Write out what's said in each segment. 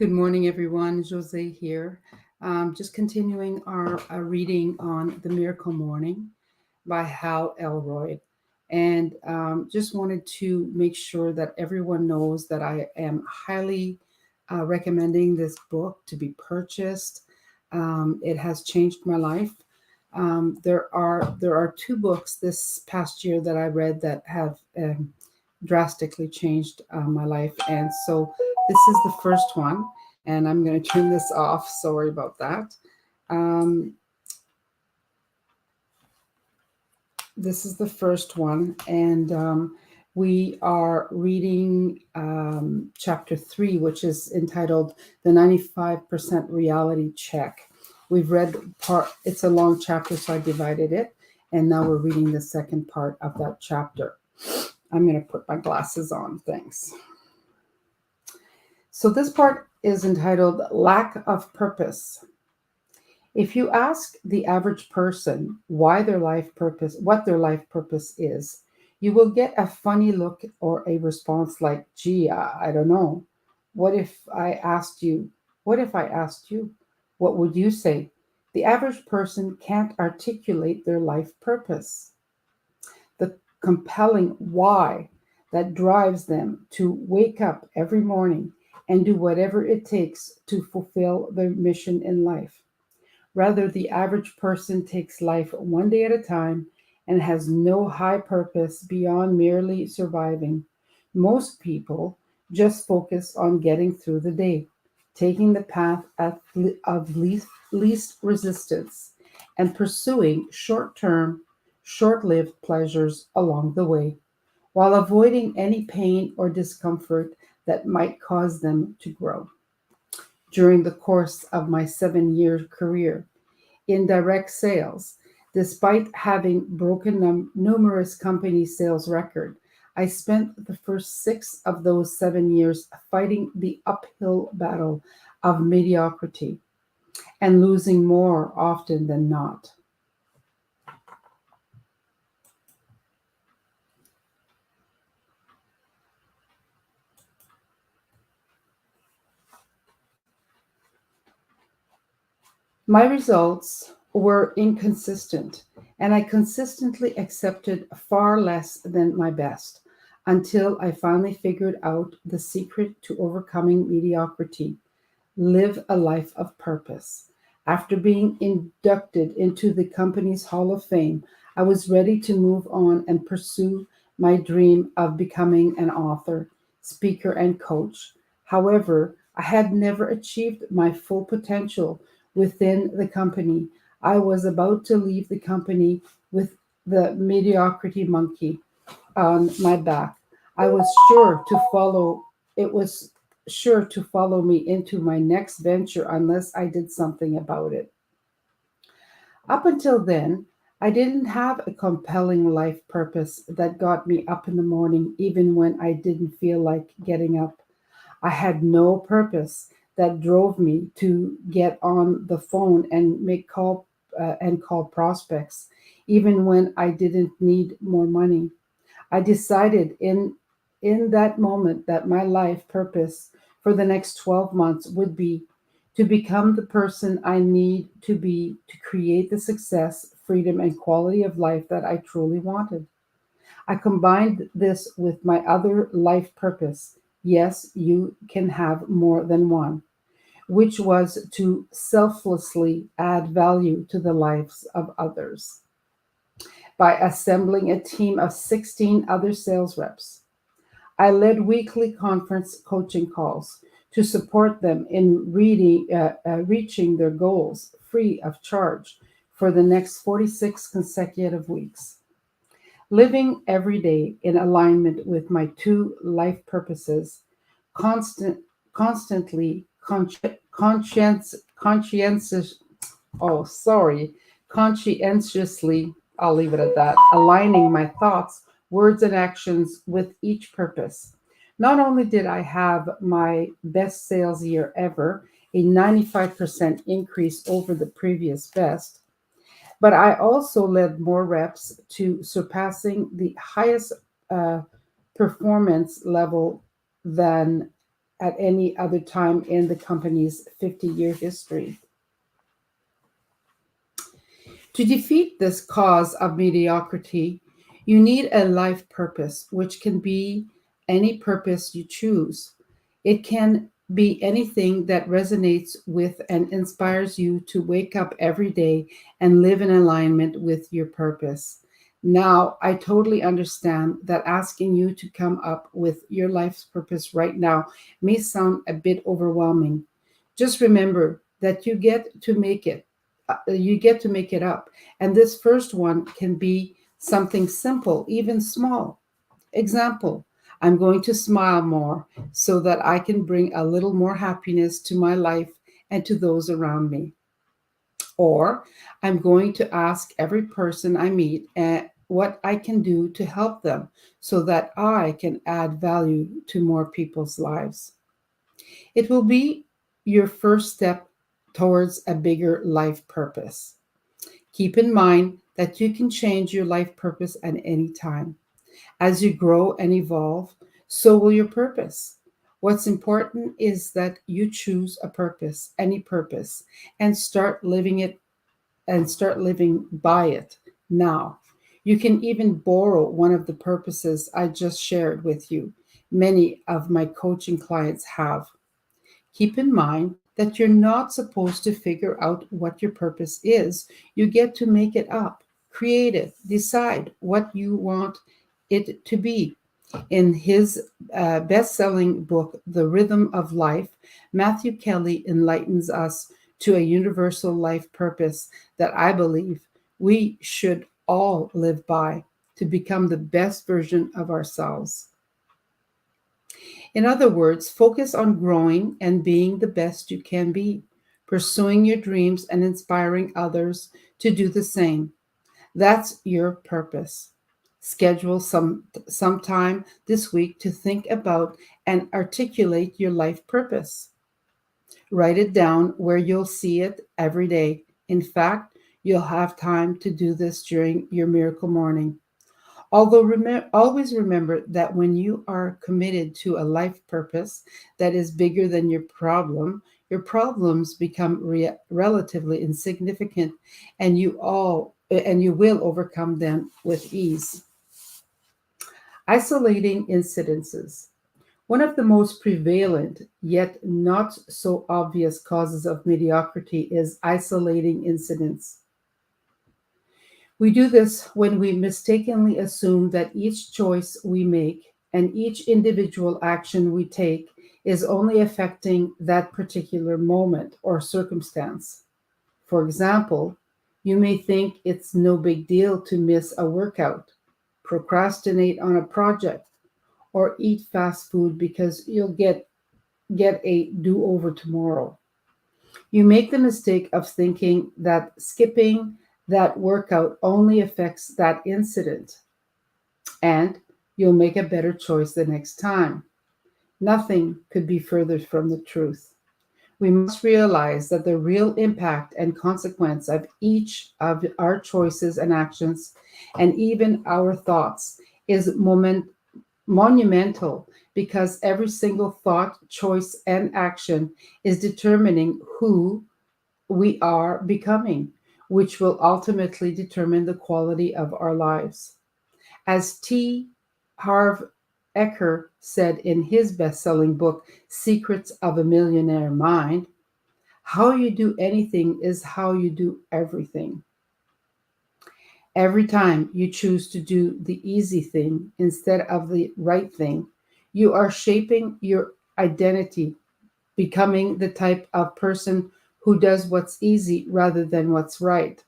Good morning, everyone. Josée here. Just continuing our reading on The Miracle Morning by Hal Elrod. And just wanted to make sure that everyone knows that I am highly recommending this book to be purchased. It has changed my life. There are two books this past year that I read that have drastically changed my life, and so this is the first one. And I'm going to turn this off. Sorry about that. Um, this is the first one, and we are reading chapter 3, which is entitled The 95% Reality Check. We've read part, it's a long chapter, so I divided it, and now we're reading the second part of that chapter. I'm going to put my glasses on. Thanks. So this part is entitled Lack of Purpose. If you ask the average person what their life purpose is, you will get a funny look or a response like, gee, I don't know. What if I asked you? What if I asked you? What would you say? The average person can't articulate their life purpose, the compelling why that drives them to wake up every morning and do whatever it takes to fulfill their mission in life. Rather, the average person takes life one day at a time and has no high purpose beyond merely surviving. Most people just focus on getting through the day, taking the path of least resistance, and pursuing short term, short lived pleasures along the way, while avoiding any pain or discomfort that might cause them to grow. During the course of my 7 year career in direct sales, despite having broken numerous company sales record, I spent the first 6 of those 7 years fighting the uphill battle of mediocrity and losing more often than not. My results were inconsistent, and I consistently accepted far less than my best until I finally figured out the secret to overcoming mediocrity: live a life of purpose. After being inducted into the company's Hall of Fame, I was ready to move on and pursue my dream of becoming an author, speaker, and coach. However, I had never achieved my full potential within the company. I was about to leave the company with the mediocrity monkey on my back. I was sure to follow, it was sure to follow me into my next venture unless I did something about it. Up until then, I didn't have a compelling life purpose that got me up in the morning even when I didn't feel like getting up. I had no purpose that drove me to get on the phone and call prospects even when I didn't need more money. I decided in that moment that my life purpose for the next 12 months would be to become the person I need to be to create the success, freedom, and quality of life that I truly wanted. I combined this with my other life purpose. Yes, you can have more than one, which was to selflessly add value to the lives of others by assembling a team of 16 other sales reps. I led weekly conference coaching calls to support them in reaching their goals free of charge for the next 46 consecutive weeks. Living every day in alignment with my two life purposes, constant, constantly conscientious, oh, sorry, conscientiously, I'll leave it at that, aligning my thoughts, words, and actions with each purpose. Not only did I have my best sales year ever, a 95% increase over the previous best, but I also led more reps to surpassing the highest uh, performance level than at any other time in the company's 50-year history. To defeat this cause of mediocrity, you need a life purpose, which can be any purpose you choose. It can be anything that resonates with and inspires you to wake up every day and live in alignment with your purpose. Now, I totally understand that asking you to come up with your life's purpose right now may sound a bit overwhelming. Just remember that you get to make it up. And this first one can be something simple, even small. Example, I'm going to smile more so that I can bring a little more happiness to my life and to those around me. Or I'm going to ask every person I meet what I can do to help them so that I can add value to more people's lives. It will be your first step towards a bigger life purpose. Keep in mind that you can change your life purpose at any time. As you grow and evolve, so will your purpose. What's important is that you choose a purpose, any purpose, and start living by it now. You can even borrow one of the purposes I just shared with you. Many of my coaching clients have. Keep in mind that you're not supposed to figure out what your purpose is. You get to make it up, create it, decide what you want it to be. In his best selling book, The Rhythm of Life, Matthew Kelly enlightens us to a universal life purpose that I believe we should all live by to become the best version of ourselves. In other words, focus on growing and being the best you can be, pursuing your dreams and inspiring others to do the same. That's your purpose. Schedule some time this week to think about and articulate your life purpose. Write it down where you'll see it every day. In fact, you'll have time to do this during your miracle morning. Although always remember that when you are committed to a life purpose that is bigger than your problems become relatively insignificant, and you will overcome them with ease. Isolating incidences. One of the most prevalent yet not so obvious causes of mediocrity is isolating incidents. We do this when we mistakenly assume that each choice we make and each individual action we take is only affecting that particular moment or circumstance. For example, you may think it's no big deal to miss a workout, procrastinate on a project, or eat fast food because you'll get a do over tomorrow. You make the mistake of thinking that skipping that workout only affects that incident and you'll make a better choice the next time. Nothing could be further from the truth. We must realize that the real impact and consequence of each of our choices and actions, and even our thoughts, is monumental because every single thought, choice, and action is determining who we are becoming, which will ultimately determine the quality of our lives. As T. Harv Eker said in his best selling book, Secrets of a Millionaire Mind, how you do anything is how you do everything. Every time you choose to do the easy thing instead of the right thing, you are shaping your identity, becoming the type of person who does what's easy rather than what's right.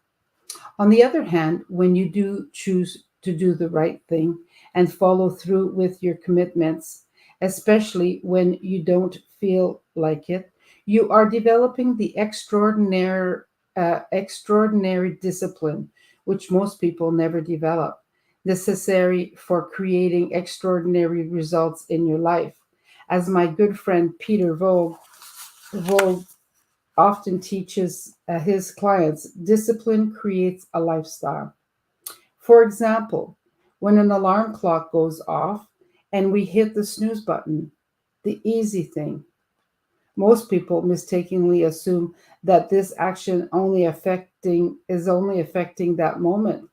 On the other hand, when you do choose to do the right thing and follow through with your commitments, especially when you don't feel like it, you are developing the extraordinary discipline, which most people never develop, necessary for creating extraordinary results in your life. As my good friend Peter Vogt often teaches his clients, discipline creates a lifestyle. For example, when an alarm clock goes off and we hit the snooze button, the easy thing. Most people mistakenly assume that this action only affecting that moment.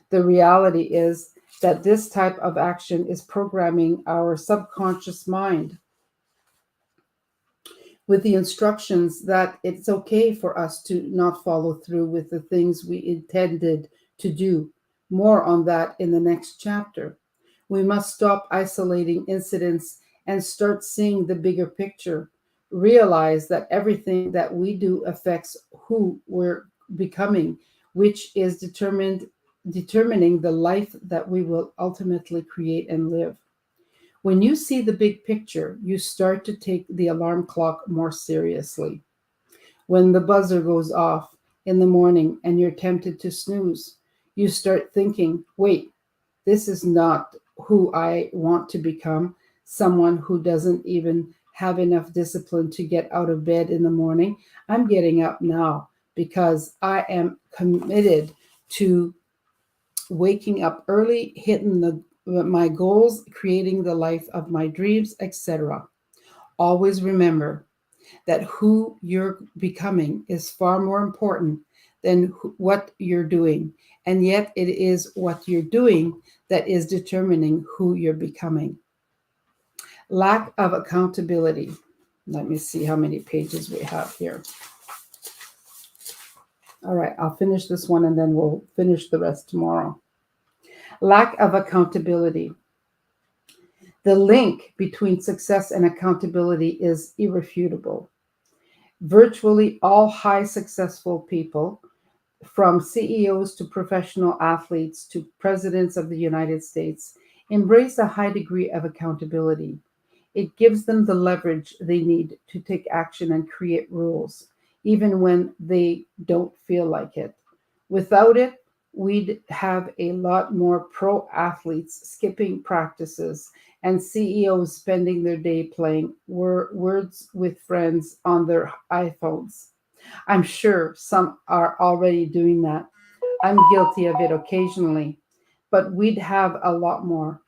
The reality is that this type of action is programming our subconscious mind with the instructions that it's okay for us to not follow through with the things we intended to do. More on that in the next chapter. We must stop isolating incidents and start seeing the bigger picture. Realize that everything that we do affects who we're becoming, which is determining the life that we will ultimately create and live. When you see the big picture, you start to take the alarm clock more seriously. When the buzzer goes off in the morning and you're tempted to snooze, you start thinking, wait, this is not who I want to become, someone who doesn't even have enough discipline to get out of bed in the morning. I'm getting up now because I am committed to waking up early, hitting my goals, creating the life of my dreams, etc. Always remember that who you're becoming is far more important than what you're doing. And yet, it is what you're doing that is determining who you're becoming. Lack of accountability. Let me see how many pages we have here. All right, I'll finish this one and then we'll finish the rest tomorrow. Lack of accountability. The link between success and accountability is irrefutable. Virtually all high successful people, from CEOs to professional athletes to presidents of the United States, embrace a high degree of accountability. It gives them the leverage they need to take action and create rules, even when they don't feel like it. Without it, we'd have a lot more pro athletes skipping practices and CEOs spending their day playing words with friends on their iPhones. I'm sure some are already doing that. I'm guilty of it occasionally, but we'd have a lot more.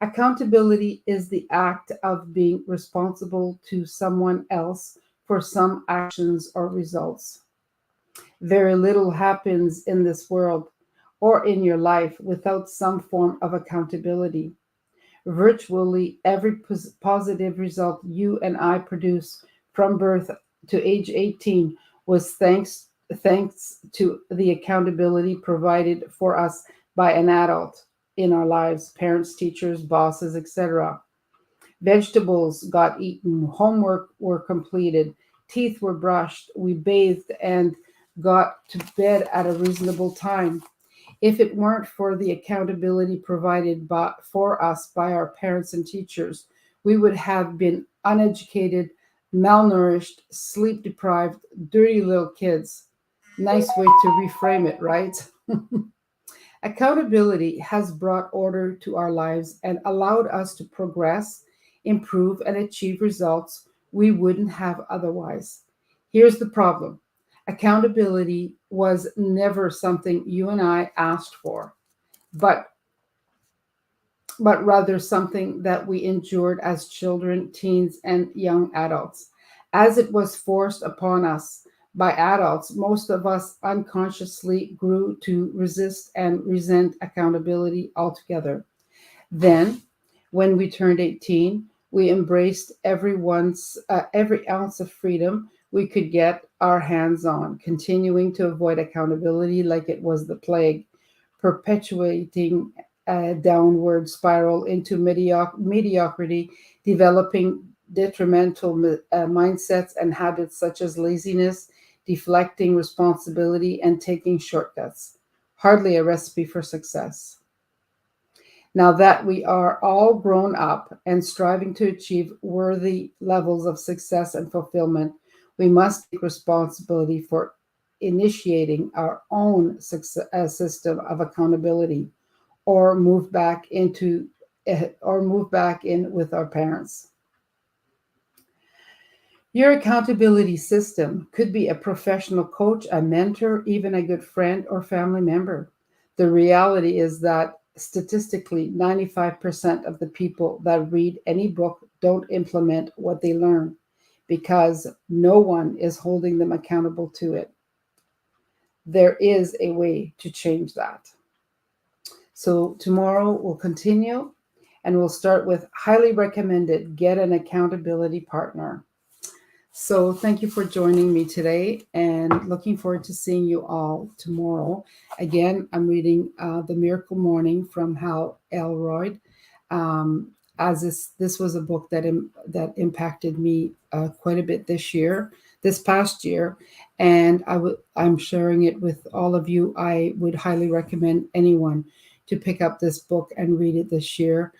Accountability is the act of being responsible to someone else for some actions or results. Very little happens in this world or in your life without some form of accountability. Virtually every positive result you and I produce from birth to age 18 was thanks to the accountability provided for us by an adult in our lives, parents, teachers, bosses, etc. Vegetables got eaten, homework were completed, teeth were brushed, we bathed and got to bed at a reasonable time. If it weren't for the accountability provided for us by our parents and teachers, we would have been uneducated, malnourished, sleep deprived, dirty little kids. Nice way to reframe it, right? Accountability has brought order to our lives and allowed us to progress, improve, and achieve results we wouldn't have otherwise. Here's the problem: accountability was never something you and I asked for, but rather something that we endured as children, teens, and young adults. As it was forced upon us by adults, most of us unconsciously grew to resist and resent accountability altogether. Then, when we turned 18, we embraced every ounce of freedom we could get our hands on, continuing to avoid accountability like it was the plague, perpetuating a downward spiral into mediocrity, developing detrimental mindsets and habits such as laziness, deflecting responsibility, and taking shortcuts. Hardly a recipe for success. Now that we are all grown up and striving to achieve worthy levels of success and fulfillment, we must take responsibility for initiating our own system of accountability, or move back in with our parents. Your accountability system could be a professional coach, a mentor, even a good friend or family member. The reality is that statistically, 95% of the people that read any book don't implement what they learn because no one is holding them accountable to it. There is a way to change that. So tomorrow we'll continue and we'll start with highly recommended get an accountability partner. So thank you for joining me today and looking forward to seeing you all tomorrow. Again, I'm reading The Miracle Morning from Hal Elrod. As this was a book that impacted me quite a bit this past year, and I'm sharing it with all of you. I would highly recommend anyone to pick up this book and read it this year.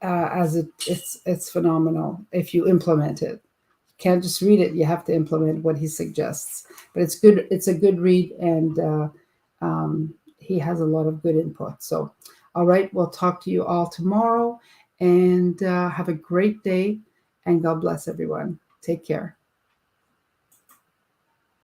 As it's phenomenal if you implement it. You can't just read it; you have to implement what he suggests. But it's good. It's a good read, and he has a lot of good input. So, all right, we'll talk to you all tomorrow, and have a great day. And God bless everyone. Take care.